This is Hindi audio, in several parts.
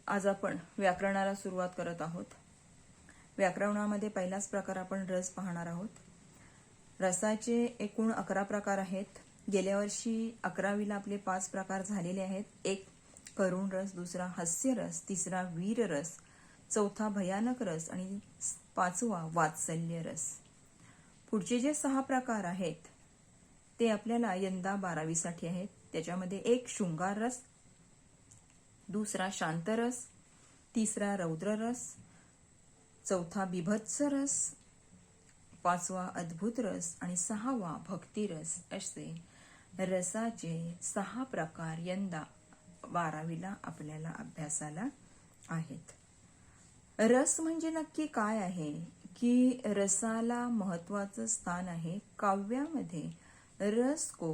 आज आपण व्याकरणाला सुरुवात करत आहोत. व्याकरणामध्ये पहिलाच प्रकार आपण रस पाहणार आहोत. रसाचे एकूण 11 प्रकार आहेत. गेल्या वर्षी 11वीला आपले 5 प्रकार झालेले आहेत. एक करुण रस, दुसरा हास्य रस, तिसरा वीर रस, चौथा भयानक रस आणि 5वा वात्सल्य रस. पुढचे जे 6 प्रकार आहेत ते आपल्याला यंदा 12वी साठी आहेत. त्याच्यामध्ये एक शृंगार रस, दूसरा शांत रस, तिसरा रौद्र रस, चौथा बिभत्स रस, 5वा अद्भुत रस आणि 6वा भक्ती रस असे रसाचे 6 प्रकार यंदा 12वीला आपल्याला अभ्यासाला आहेत. रस म्हणजे नक्की काय आहे की रसाला महत्वाचं स्थान आहे. काव्यामध्ये रस को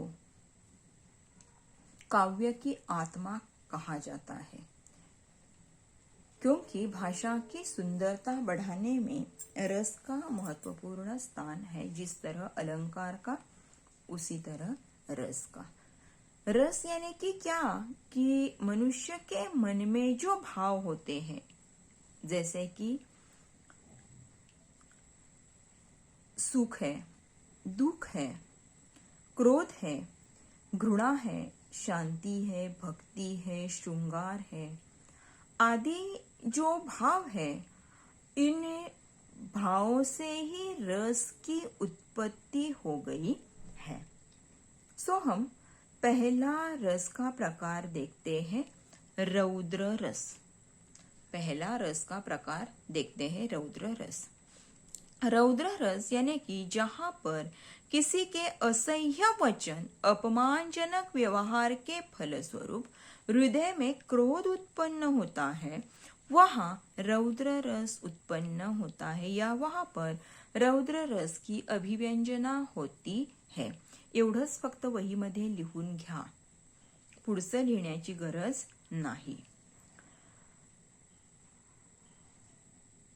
काव्य की आत्मा कहा जाता है, क्योंकि भाषा की सुंदरता बढ़ाने में रस का महत्वपूर्ण स्थान है. जिस तरह अलंकार का उसी तरह रस का. रस यानी कि क्या कि मनुष्य के मन में जो भाव होते हैं, जैसे कि सुख है, दुख है, क्रोध है, घृणा है, शांति है, भक्ति है, श्रृंगार है आदि जो भाव है, इन भावों से ही रस की उत्पत्ति हो गई है. सो हम पहला रस का प्रकार देखते हैं, रौद्र रस. पहला रस का प्रकार देखते हैं रौद्र रस. रौद्र रस यानी कि जहां पर किसी के असह्य वचन, अपमानजनक व्यवहार के फलस्वरूप हृदय में क्रोध उत्पन्न होता है, वहां रौद्र रस उत्पन्न होता है या वहां पर रौद्र रस की अभिव्यंजना होती है. एवढंच फक्त वहीमध्ये लिहून घ्या, पुढचं लिहिण्याची गरज नाही.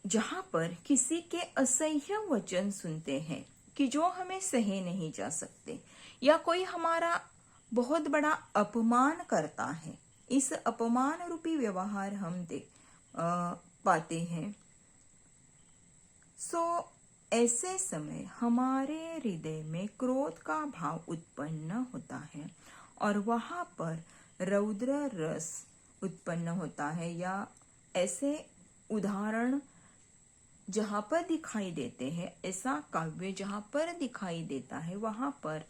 जहां पर किसी के असह्य वचन सुनते हैं कि जो हमें सहे नहीं जा सकते, या कोई हमारा बहुत बड़ा अपमान करता है, इस अपमान रूपी व्यवहार हम पाते हैं. सो ऐसे समय हमारे हृदय में क्रोध का भाव उत्पन्न होता है और वहां पर रौद्र रस उत्पन्न होता है. या ऐसे उदाहरण जहां पर दिखाई देते हैं, ऐसा काव्य जहां पर दिखाई देता है वहां पर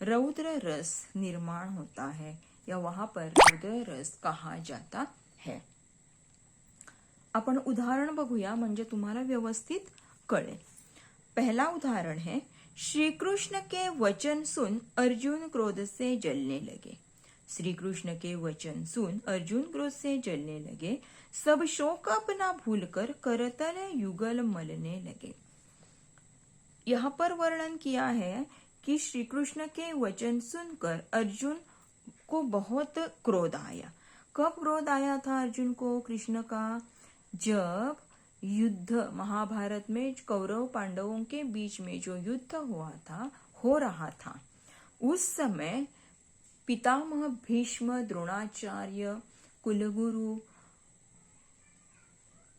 रौद्र रस निर्माण होता है या वहां पर रौद्र रस कहा जाता है. आपण उदाहरण बघूया म्हणजे तुम्हाला व्यवस्थित कळेल. पहला उदाहरण है, श्री कृष्ण के वचन सुन अर्जुन क्रोध से जलने लगे. श्री कृष्ण के वचन सुन अर्जुन क्रोध से जलने लगे. सब शोक अपना भूलकर करतल युगल मलने लगे. यहाँ पर वर्णन किया है कि श्री कृष्ण के वचन सुनकर अर्जुन को बहुत क्रोध आया. कब क्रोध आया था अर्जुन को कृष्ण का? जब युद्ध महाभारत में कौरव पांडवों के बीच में जो युद्ध हो रहा था, उस समय पितामह भीष्म, द्रोणाचार्य, कुलगुरु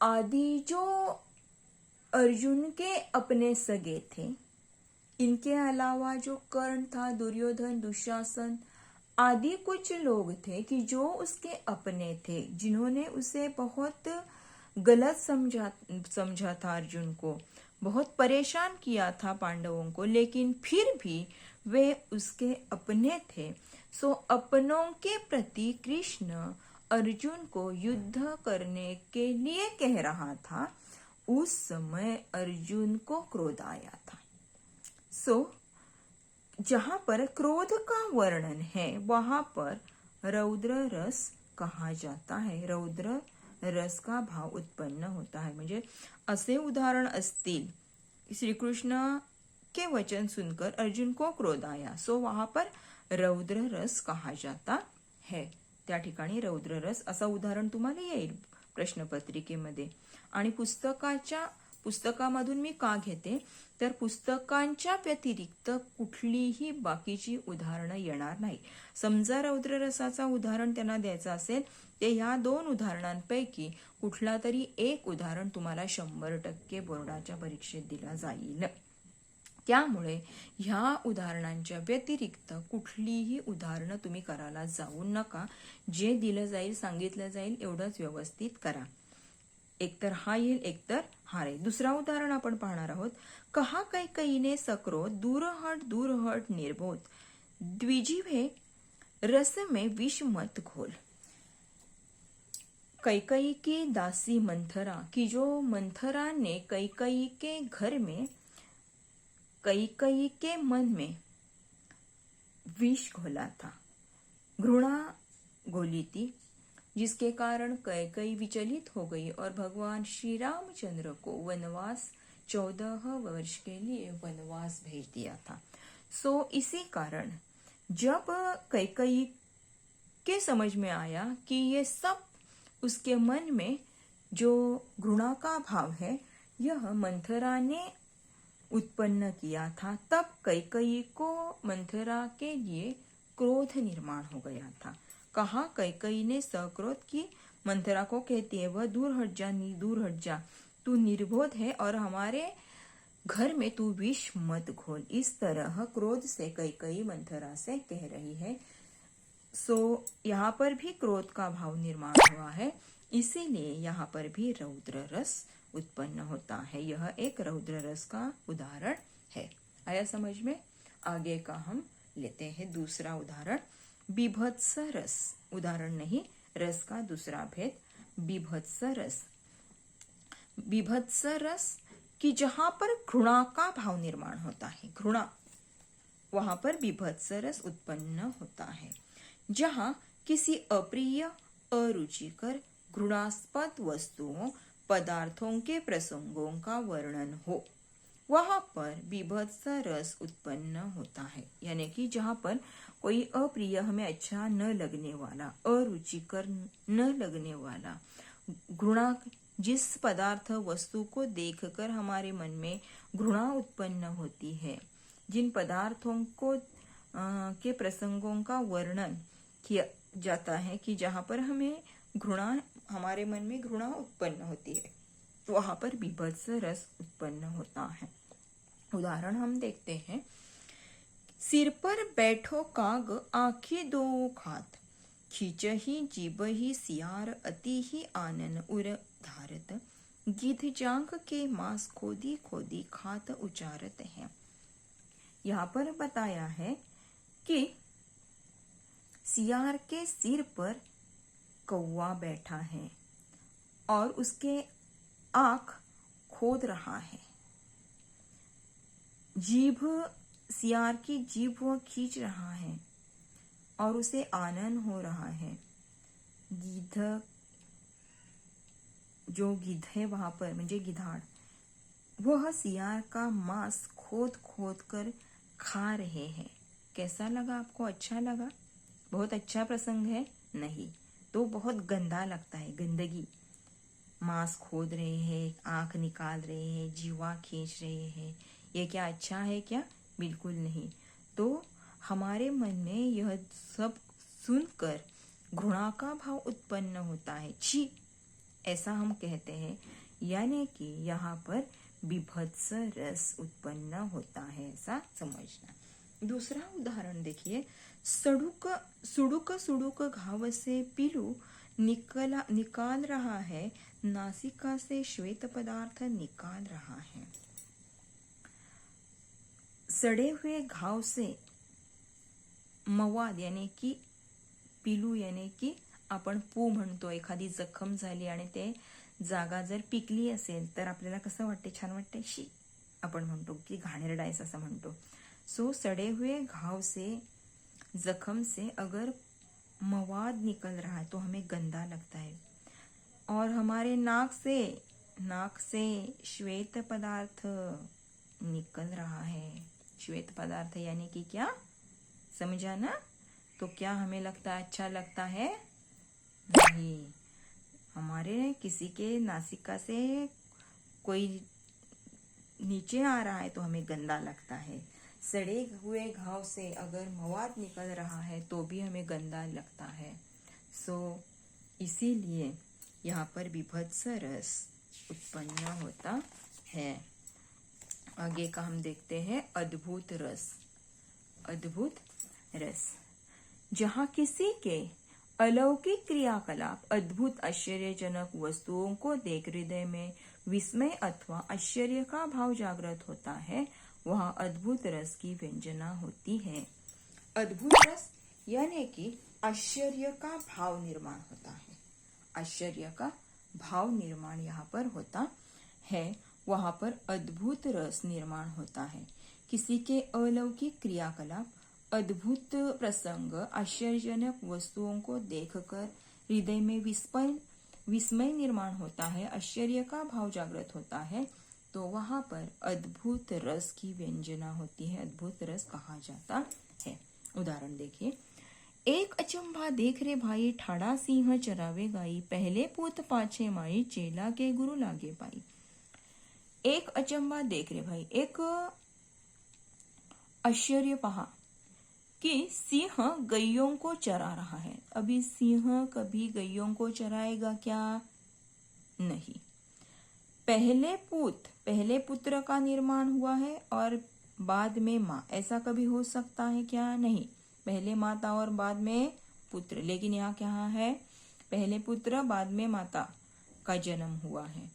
आदि जो अर्जुन के अपने सगे थे, इनके अलावा जो कर्ण था, दुर्योधन, दुशासन आदि कुछ लोग थे कि जो उसके अपने थे, जिन्होंने उसे बहुत गलत समझा था, अर्जुन को बहुत परेशान किया था पांडवों को, लेकिन फिर भी वे उसके अपने थे. सो अपनों के प्रति कृष्ण अर्जुन को युद्ध करने के लिए कह रहा था. उस समय अर्जुन को क्रोध आया था. सो जहां पर क्रोध का वर्णन है वहां पर रौद्र रस कहा जाता है. रौद्र रस का भाव उत्पन्न होता है. म्हणजे असे उदाहरण असतील, श्रीकृष्ण के वचन सुनकर अर्जुन को क्रोध आया, सो वहां पर रौद्र रस कहा जाता है. त्या ठिकाणी रौद्र रस असं उदाहरण तुम्हाला येईल प्रश्नपत्रिकेमध्ये. आणि पुस्तकाच्या पुस्तकामधून मी का घेते, तर पुस्तकांच्या व्यतिरिक्त कुठलीही बाकीची उदाहरणं येणार नाही. समजा रौद्ररसाचा उदाहरण त्यांना द्यायचं असेल, ते ह्या 2 उदाहरणांपैकी कुठला तरी एक उदाहरण तुम्हाला 100% बोर्डाच्या परीक्षेत दिला जाईल. त्यामुळे ह्या उदाहरणांच्या व्यतिरिक्त कुठलीही उदाहरणं तुम्ही करायला जाऊ नका. जे दिलं जाईल, सांगितलं जाईल एवढंच व्यवस्थित करा. एकतर हा येईल, एकतर हा राहील. दुसरा उदाहरण आपण पाहणार आहोत. कहा कैकईने सक्रोध दूर हट निर्बोध द्विजीवे रस में विष मत घोल. कैकई की दासी मंथरा की जो मंथरा ने कैकई के घर में कैकई के मन में विष घोला था, घृणा घोली थी, जिसके कारण कैकई विचलित हो गई और भगवान श्री रामचंद्र को वनवास 14 वर्ष के लिए वनवास भेज दिया था. सो इसी कारण जब कैकई के समझ में आया कि ये सब उसके मन में जो घृणा का भाव है यह मंथरा ने उत्पन्न किया था, तब कैकई को मंथरा के लिए क्रोध निर्माण हो गया था. कहा कैकई ने सक्रोध की मंथरा को कहती है वह दूर हट जा, तू निर्बोध है और हमारे घर में तू विष मत घोल. इस तरह क्रोध से कैकई मंथरा से कह रही है. सो यहाँ पर भी क्रोध का भाव निर्माण हुआ है, इसीलिए यहाँ पर भी रौद्र रस उत्पन्न होता है. यह एक रौद्र रस का उदाहरण है. आया समझ में? आगे का हम लेते हैं दूसरा उदाहरण. बीभत्स रस, उदाहरण नहीं, रस का दूसरा भेद. बीभत्स रस. बीभत्स रस कि जहां पर घृणा का भाव निर्माण होता है, घृणा, वहां पर बीभत्स रस उत्पन्न होता है. जहां किसी अप्रिय, अरुचिकर, घृणास्पद वस्तुओं, पदार्थों के प्रसंगों का वर्णन हो, वहां पर बीभत्स रस उत्पन्न होता है. यानी कि जहां पर कोई अप्रिय, हमें अच्छा न लगने वाला, अरुचिकर न लगने वाला, घृणा, जिस पदार्थ वस्तु को देखकर हमारे मन में घृणा उत्पन्न होती है, जिन पदार्थों को के प्रसंगों का वर्णन किया जाता है, कि जहां पर हमें घृणा, हमारे मन में घृणा उत्पन्न होती है, वहां पर बीभत्स रस उत्पन्न होता है. उदाहरण हम देखते हैं. सिर पर बैठो काग आंखें दो खात, खींचही जीबही सियार अति ही आनन उर धारत, गिद्ध जांग के मांस खोदी खोदी खात उचारत है. यहाँ पर बताया है कि सियार के सिर पर कौवा बैठा है और उसके आंख खोद रहा है. जीभ, सियार की जीभ वह खींच रहा है और उसे आनंद हो रहा है. गिद्ध, जो गिद्ध है वहां पर, म्हणजे गिधाड़, वह सियार का मांस खोद खोद कर खा रहे हैं. कैसा लगा आपको? अच्छा लगा? बहुत अच्छा प्रसंग है? नहीं, तो बहुत गंदा लगता है. गंदगी, मांस खोद रहे हैं, आंख निकाल रहे हैं, जीवा खींच रहे हैं, ये क्या अच्छा है क्या? बिल्कुल नहीं. तो हमारे मन में यह सब सुनकर घृणा का भाव उत्पन्न होता है. छी, ऐसा हम कहते हैं. यानी कि यहाँ पर बीभत्स रस उत्पन्न होता है, ऐसा समझना. दूसरा उदाहरण देखिए. सुडुक घाव से पीलू निकाल रहा है, नासिका से श्वेत पदार्थ निकाल रहा है. सड़े हुए घाव से मवाद, यानी की पिलू, यानी की आपण पू म्हणतो. एखादी जखम झाली आणि ते जागा जर पिकली असेल तर आपल्याला कसं वाटते? छान वाटते. शी, आपण म्हणतो की घाणेरडा आहे असं म्हणतो. सो सड़े हुए घाव से, जख्म से अगर मवाद निकल रहा है तो हमें गंदा लगता है. और हमारे नाक से श्वेत पदार्थ निकल रहा है. श्वेत पदार्थ यानी कि क्या? समझा ना? तो क्या हमें लगता है अच्छा लगता है? नहीं. हमारे किसी के नासिका से कोई नीचे आ रहा है तो हमें गंदा लगता है। सड़े हुए घाव से अगर मवाद निकल रहा है तो भी हमें गंदा लगता है। इसीलिए यहाँ पर बीभत्स रस उत्पन्न होता है। आगे का हम देखते हैं अद्भुत रस। अद्भुत रस जहाँ किसी के अलौकिक क्रियाकलाप, अद्भुत आश्चर्यजनक वस्तुओं को देख हृदय में विस्मय अथवा आश्चर्य का भाव जागृत होता है, वहाँ अद्भुत रस की व्यंजना होती है। अद्भुत रस यानी कि आश्चर्य का भाव निर्माण होता है। आश्चर्य का भाव निर्माण यहाँ पर होता है, वहाँ पर अद्भुत रस निर्माण होता है। किसी के अलौकिक क्रियाकलाप, अद्भुत प्रसंग, आश्चर्यजनक वस्तुओं को देखकर हृदय में विस्मय निर्माण होता है, आश्चर्य का भाव जागृत होता है, तो वहां पर अद्भुत रस की व्यंजना होती है, अद्भुत रस कहा जाता है। उदाहरण देखिए। एक अचंभा देख रे भाई, ठाड़ा सिंह चरावे गाई, पहले पूत पाछे माई, चेला के गुरु लागे पाई। एक अचंभा देख रे भाई, एक आश्चर्य पहा कि सिंह गैयों को चरा रहा है। अभी सिंह कभी गैयों को चराएगा क्या? नहीं। पहले पुत्र का निर्माण हुआ है और बाद में माँ, ऐसा कभी हो सकता है क्या? नहीं। पहले माता और बाद में पुत्र, लेकिन यहाँ क्या है? पहले पुत्र बाद में माता का जन्म हुआ है।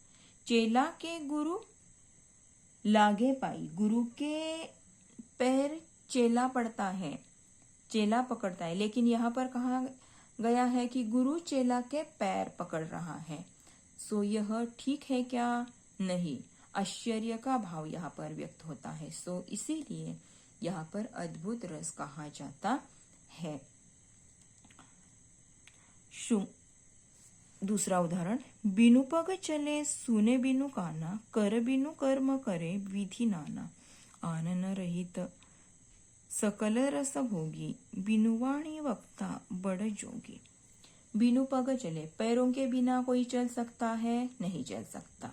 चेला के गुरु लागे पाई, गुरु के पैर चेला पड़ता है, चेला पकड़ता है, लेकिन यहाँ पर कहा गया है कि गुरु चेला के पैर पकड़ रहा है। यह ठीक है क्या? नहीं। आश्चर्य का भाव यहाँ पर व्यक्त होता है, इसीलिए यहाँ पर अद्भुत रस कहा जाता है। दूसरा उदाहरण। बिनु पग चले सुने बिनु काना, कर बिनु कर्म करे विधि नाना, आनन रहित सकल रस भोगी, बिनु वाणी वक्ता बड़ जोगी। बिनु पग चले, पैरों के बिना कोई चल सकता है? नहीं चल सकता।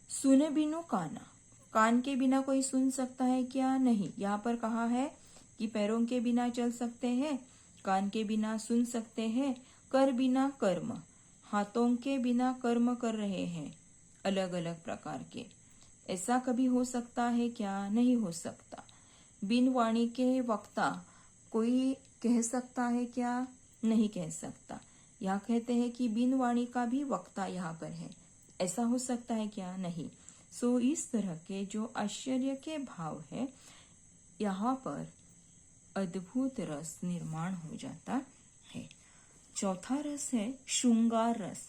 सुने बिनु काना, कान के बिना कोई सुन सकता है क्या? नहीं। यहाँ पर कहा है कि पैरों के बिना चल सकते हैं, कान के बिना सुन सकते हैं, कर बिना कर्म, हाथों के बिना कर्म कर रहे हैं अलग अलग प्रकार के। ऐसा कभी हो सकता है क्या? नहीं हो सकता। बिन वाणी के वक्ता, कोई कह सकता है क्या? नहीं कह सकता। यहाँ कहते हैं कि बिन वाणी का भी वक्ता यहाँ पर है, ऐसा हो सकता है क्या? नहीं। इस तरह के जो आश्चर्य के भाव है, यहाँ पर अद्भुत रस निर्माण हो जाता है। चौथा रस है श्रृंगार रस।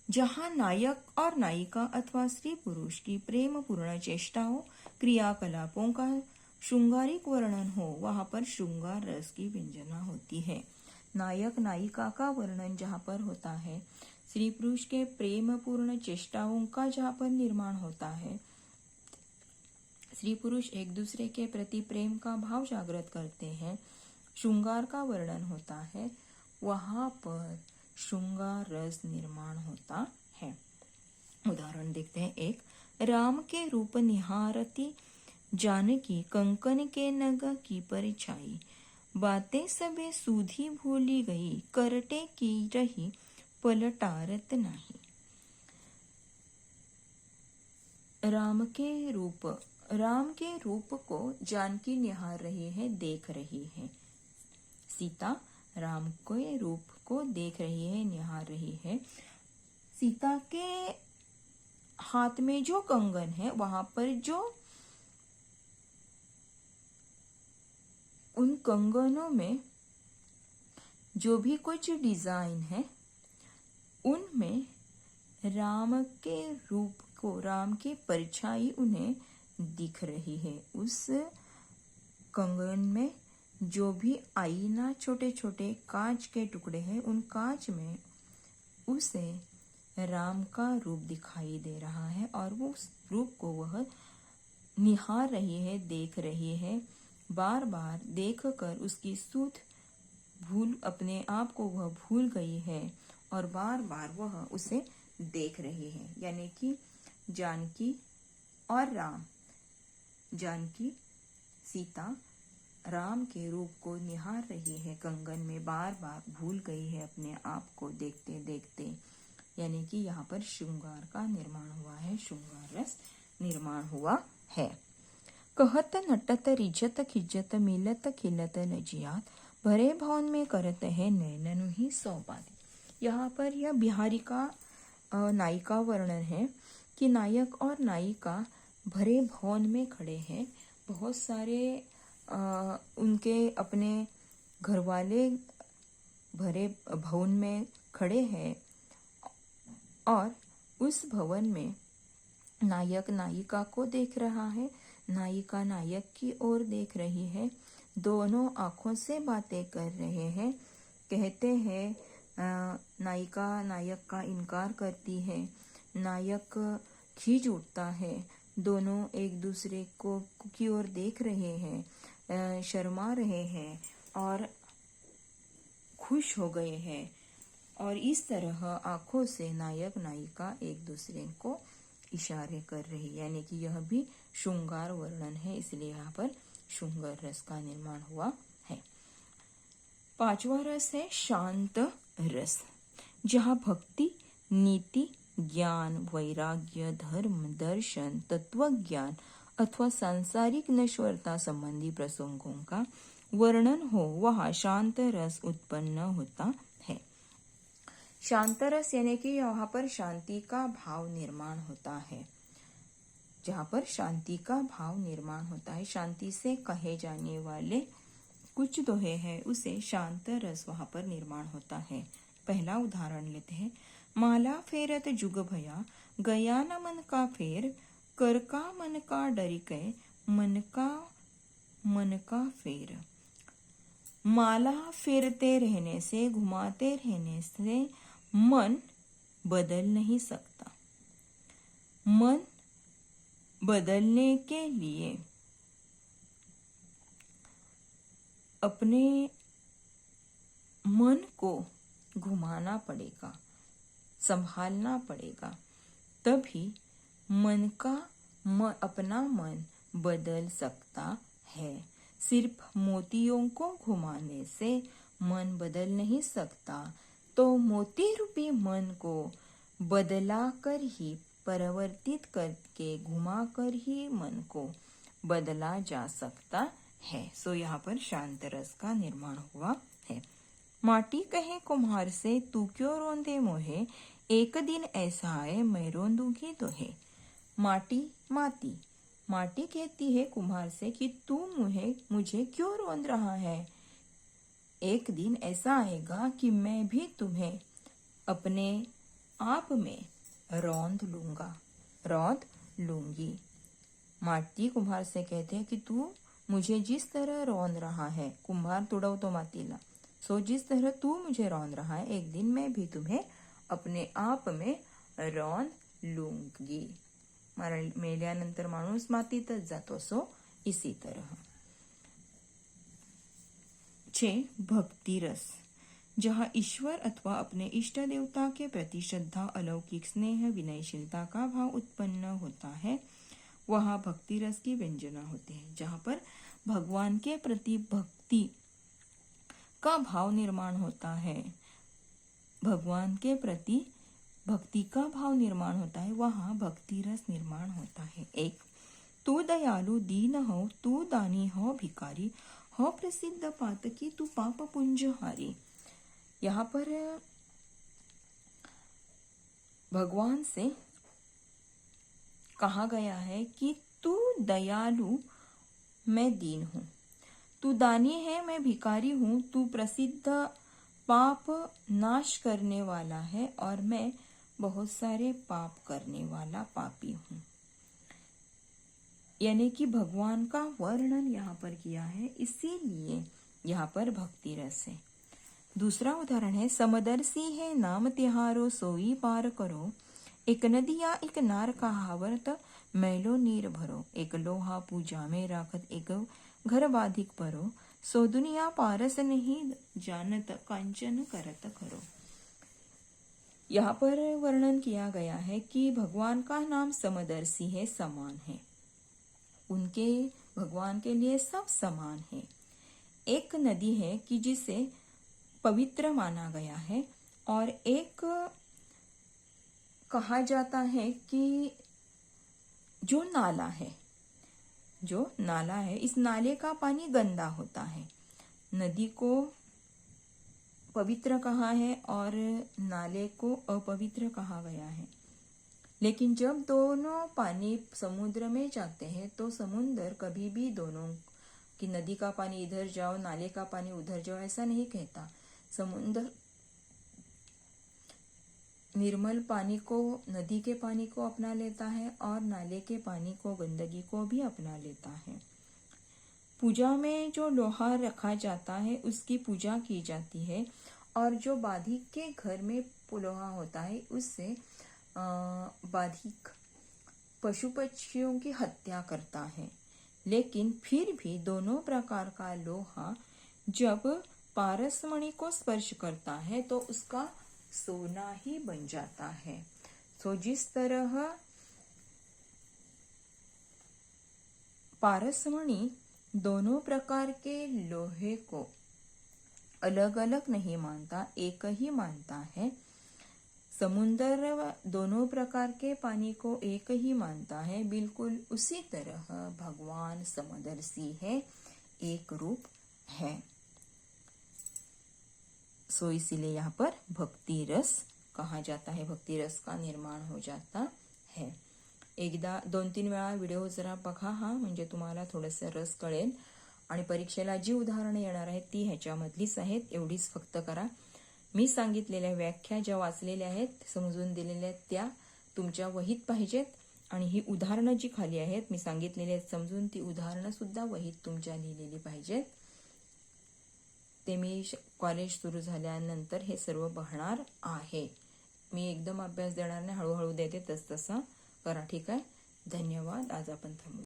जहाँ नायक और नायिका अथवा स्त्री पुरुष की प्रेम पूर्ण चेष्टाओं, क्रियाकलापों का श्रृंगारिक वर्णन हो, वहां पर श्रृंगार रस की व्यंजना होती है। नायक नायिका का वर्णन जहाँ पर होता है, स्त्री पुरुष के प्रेम पूर्ण चेष्टाओं का जहाँ पर निर्माण होता है, स्त्री पुरुष एक दूसरे के प्रति प्रेम का भाव जागृत करते हैं, श्रृंगार का वर्णन होता है, वहां पर श्रृंगार रस निर्माण होता है। उदाहरण देखते हैं। एक। राम के रूप निहारती जानकी, कंकन के नग की परिछाई, बातें सबे सूधी भूली गई, करटे की रही पलटारत नहीं। राम के रूप को जानकी निहार रही है, देख रही है। सीता राम के रूप को देख रही है, निहार रही है। सीता के हाथ में जो कंगन है, वहां पर जो उन कंगनों में जो भी कुछ डिजाइन है, उनमें राम के रूप को, राम की परछाई उन्हें दिख रही है। उस कंगन में जो भी आईना, छोटे छोटे कांच के टुकड़े हैं, उन कांच में उसे राम का रूप दिखाई दे रहा है और वो उस रूप को वह निहार रही है, देख रही है। बार बार देखकर उसकी सुध भूल, अपने आप को वह भूल गई है और बार बार वह उसे देख रही है। यानी कि जानकी और राम, जानकी सीता राम के रूप को निहार रही है, कंगन में बार बार भूल गई है अपने आप को देखते देखते। यानी कि यहाँ पर श्रृंगार का निर्माण हुआ है, श्रृंगार रस निर्माण हुआ है। कहत नटत रिझत खिजत मिलत खिलत लजियात, भरे भवन में करत है नैननु ही सौबादी। यहाँ पर यह बिहारी का नायिका वर्णन है कि नायक और नायिका भरे भवन में खड़े हैं। बहुत सारे उनके अपने घरवाले भरे भवन में खड़े हैं और उस भवन में नायक नायिका को देख रहा है, नायिका नायक की ओर देख रही है, दोनों आंखों से बातें कर रहे हैं। कहते हैं नायिका नायक का इनकार करती है, नायक खींच उठता है, दोनों एक दूसरे को की ओर देख रहे हैं, शर्मा रहे हैं और खुश हो गए हैं। और इस तरह आंखों से नायक नायिका एक दूसरे को इशारे कर रही, यानी कि यह भी श्रृंगार वर्णन है, इसलिए यहाँ पर श्रृंगार रस का निर्माण हुआ है। पांचवा रस है शांत रस, जहाँ भक्ति, नीति, ज्ञान, वैराग्य, धर्म, दर्शन, तत्व ज्ञान अथवा सांसारिक नश्वरता संबंधी प्रसंगों का वर्णन हो, वहाँ शांत रस उत्पन्न होता है। शांत रस यानी कि यहाँ पर शांति का भाव निर्माण होता है, जहाँ पर शांति का भाव निर्माण होता है, शांति से कहे जाने वाले कुछ दोहे हैं, उसे शांत रस वहाँ पर निर्माण होता है। पहला उदाहरण लेते हैं। माला फेरत जुग भया, गया न मन का फेर, कर का मन का डरी गए, मन का फेर। माला फेरते रहने से, घुमाते रहने से मन बदल नहीं सकता। मन बदलने के लिए अपने मन को घुमाना पड़ेगा, संभालना पड़ेगा, तभी मन का अपना मन बदल सकता है। सिर्फ मोतियों को घुमाने से मन बदल नहीं सकता, तो मोती रूपी मन को बदला कर ही, परिवर्तित करके घुमा कर ही मन को बदला जा सकता है। सो यहाँ पर शांत रस का निर्माण हुआ है। माटी कहे कुम्हार से, तू क्यों रोंदे मोहे, एक दिन ऐसा आए मैं रोंदूंगी तोहे। माटी कहती है कुम्हार से कि तू मुझे क्यों रोंद रहा है, एक दिन ऐसा आएगा कि मैं भी तुम्हें अपने आप में रौंद लूंगी। माटी कुम्हार से कहते हैं कि तू मुझे जिस तरह रौंद रहा है, कुम्हार तुडवतो मातीला, सो जिस तरह तू मुझे रौंद रहा है, एक दिन मैं भी तुम्हें अपने आप में रौंद लूंगी। मेल्यानंतर माणूस मातीतच जातो, सो इसी तरह। 6. भक्ति रस, जहाँ ईश्वर अथवा अपने इष्ट देवता के प्रति श्रद्धा, अलौकिक स्नेह, विनयशीलता का भाव उत्पन्न होता है, वहाँ भक्ति रस की व्यंजना होती है। जहाँ पर भगवान के प्रति भक्ति का भाव निर्माण होता है, भगवान के प्रति भक्ति का भाव निर्माण होता है, वहाँ भक्ति रस निर्माण होता है। 1. तू दयालु दीन हो, तू दानी हो भिकारी हो, प्रसिद्ध पातकी तू पाप पुंज हारी। यहाँ पर भगवान से कहा गया है कि तू दयालु, मैं दीन हूँ, तू दानी है, मैं भिकारी हूँ, तू प्रसिद्ध पाप नाश करने वाला है और मैं बहुत सारे पाप करने वाला पापी हूँ। यानी कि भगवान का वर्णन यहाँ पर किया है, इसीलिए यहाँ पर भक्ति रस है। दूसरा उदाहरण है। समदर्शी है नाम तिहारो, सोई पार करो, एक नदिया एक नार कहावत, मैलो नीर भरो, एक लोहा पूजा में राखत, एक घर बाधिक परो, सो दुनिया पारस नहीं जानत, कांचन करत खरो। यहाँ पर वर्णन किया गया है कि भगवान का नाम समदर्शी है, समान है। उनके भगवान के लिए सब समान है। एक नदी है कि जिसे पवित्र माना गया है, और एक कहा जाता है कि जो नाला है, इस नाले का पानी गंदा होता है। नदी को पवित्र कहा है और नाले को अपवित्र कहा गया है। लेकिन जब दोनों पानी समुद्र में जाते हैं तो समुद्र कभी भी दोनों कि नदी का पानी इधर जाओ, नाले का पानी उधर जाओ, ऐसा नहीं कहता। समुद्र निर्मल पानी को, नदी के पानी को अपना लेता है और नाले के पानी को, गंदगी को भी अपना लेता है। पूजा में जो लोहा रखा जाता है उसकी पूजा की जाती है, और जो बाधिक के घर में लोहा होता है उससे बाधिक पशु पक्षियों की हत्या करता है। लेकिन फिर भी दोनों प्रकार का लोहा जब पारसमणि को स्पर्श करता है तो उसका सोना ही बन जाता है। तो जिस तरह पारसमणि दोनों प्रकार के लोहे को अलग अलग नहीं मानता, एक ही मानता है, समुद्र दोनों प्रकार के पानी को एक ही मानता है, बिल्कुल उसी तरह भगवान समदर्शी है, एक रूप है। सो इसीलिए यहाँ पर भक्ति रस कहा जाता है, भक्ति रस का निर्माण हो जाता है। एकदा 2-3 वेळा व्हिडिओ जरा बघा हा, म्हणजे तुम्हाला थोडंसं रस कळेल। आणि परीक्षेला जी उदाहरणं येणार आहेत ती ह्याच्यामधलीच आहेत, एवढीच फक्त करा। मी सांगितलेल्या व्याख्या ज्या वाचलेल्या आहेत, समजून दिलेल्या आहेत, त्या तुमच्या वहीत पाहिजेत, आणि ही उदाहरणं जी खाली आहेत मी सांगितलेली आहेत समजून, ती उदाहरणं सुद्धा वहीत तुमच्या लिहिलेली पाहिजेत। ते मी कॉलेज सुरू झाल्यानंतर हे सर्व बघणार आहे। मी एकदम अभ्यास देणार नाही, हळूहळू देते, तसं करा, ठीक आहे। धन्यवाद। आज आपण थांबू।